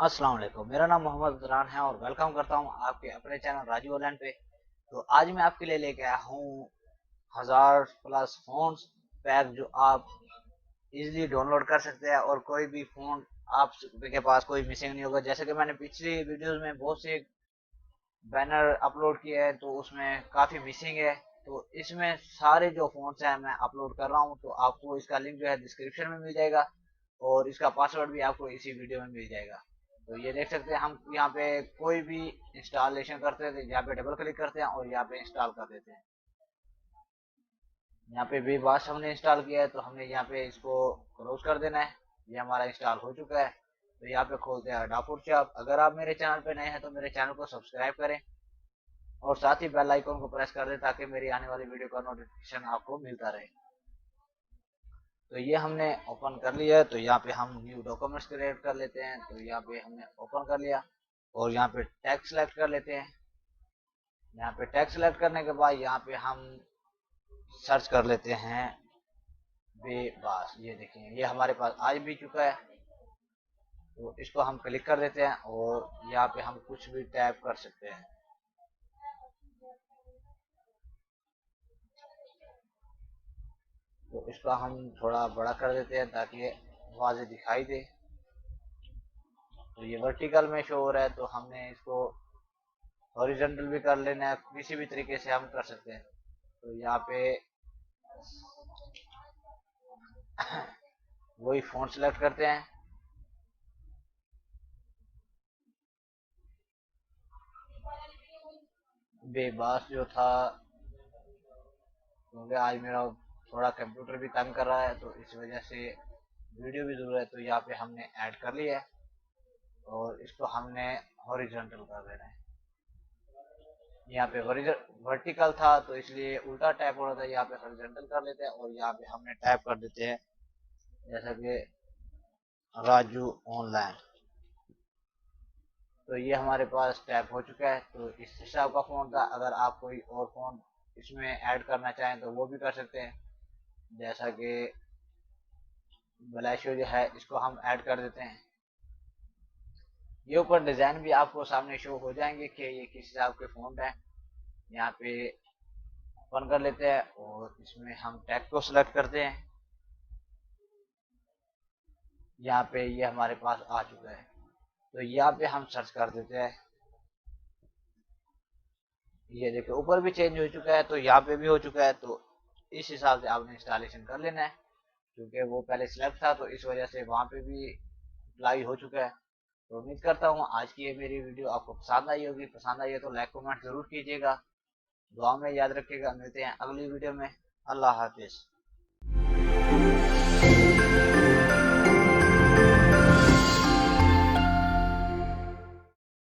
अस्सलाम वालेकुम। मेरा नाम मोहम्मद अदनान है और वेलकम करता हूँ आपके अपने चैनल राजू ऑनलाइन पे। तो आज मैं आपके लिए लेके आया हूँ 1000+ फोन्स पैक जो आप इजीली डाउनलोड कर सकते हैं और कोई भी फोन आपके पास कोई मिसिंग नहीं होगा। जैसे कि मैंने पिछली वीडियोस में बहुत से बैनर अपलोड किए हैं तो उसमें काफ़ी मिसिंग है। तो इसमें सारे जो फोन्स हैं मैं अपलोड कर रहा हूँ, तो आपको इसका लिंक जो है डिस्क्रिप्शन में मिल जाएगा और इसका पासवर्ड भी आपको इसी वीडियो में मिल जाएगा। तो ये देख सकते हैं, हम यहाँ पे कोई भी इंस्टॉलेशन करते हैं यहाँ पे डबल क्लिक करते हैं और यहाँ पे इंस्टॉल कर देते हैं। यहाँ पे भी बास हमने इंस्टॉल किया है तो हमने यहाँ पे इसको क्लोज कर देना है। ये हमारा इंस्टॉल हो चुका है। तो यहाँ पे खोलते हैं अडापुर शॉप। अगर आप मेरे चैनल पे नए हैं तो मेरे चैनल को सब्सक्राइब करें और साथ ही बेल आइकन को प्रेस कर दें ताकि मेरी आने वाली वीडियो का नोटिफिकेशन आपको मिलता रहे। तो ये हमने ओपन कर लिया है। तो यहाँ पे हम न्यू डॉक्यूमेंट्स क्रिएट कर लेते हैं। तो यहाँ पे हमने ओपन कर लिया और यहाँ पे टैग सेलेक्ट कर लेते हैं। यहाँ पे टैग सेलेक्ट करने के बाद यहाँ पे हम सर्च कर लेते हैं बेबास। ये देखिए, ये हमारे पास आज भी चुका है। तो इसको हम क्लिक कर देते हैं और यहाँ पे हम कुछ भी टाइप कर सकते हैं। तो इसका हम थोड़ा बड़ा कर देते हैं ताकि वाज़ेह दिखाई दे। तो ये वर्टिकल में शो हो रहा है तो हमने इसको हॉरिजॉन्टल भी कर लेना है, किसी भी तरीके से हम कर सकते हैं। तो यहाँ पे वही फ़ॉन्ट सेलेक्ट करते हैं। बेबास जो था, क्योंकि आज मेरा थोड़ा कंप्यूटर भी तंग कर रहा है तो इस वजह से वीडियो भी दूर है। तो यहाँ पे हमने ऐड कर लिया है और इसको हमने हॉरिजॉन्टल कर देना है। यहाँ पे वर्टिकल था तो इसलिए उल्टा टाइप हो रहा था, यहाँ पे हॉरिजॉन्टल कर लेते हैं और यहाँ पे हमने टाइप कर देते हैं जैसा कि राजू ऑनलाइन। तो ये हमारे पास टैप हो चुका है। तो इस हिसाब का फ़ोन था। अगर आप कोई और फ़ोन इसमें ऐड करना चाहें तो वो भी कर सकते हैं। जैसा कि ब्लैशो जो है इसको हम ऐड कर देते हैं। ये ऊपर डिज़ाइन भी आपको सामने शो हो जाएंगे कि ये किस हिसाब के फ़ोन है। यहाँ पे ओपन कर लेते हैं और इसमें हम टैग को सिलेक्ट करते हैं। यहाँ पे ये हमारे पास आ चुका है। तो यहाँ पे हम सर्च कर देते हैं। ये देखिए ऊपर भी चेंज हो चुका है तो यहाँ पे भी हो चुका है। तो इस हिसाब से आपने इंस्टॉलेशन कर लेना है, क्योंकि वो पहले सिलेक्ट था तो इस वजह से वहाँ पे भी अप्लाई हो चुका है। तो उम्मीद करता हूँ आज की ये मेरी वीडियो आपको पसंद आई होगी। पसंद आई है तो लाइक कमेंट जरूर कीजिएगा। दुआ में याद रखिएगा। मिलते हैं अगली वीडियो में। अल्लाह हाफिज।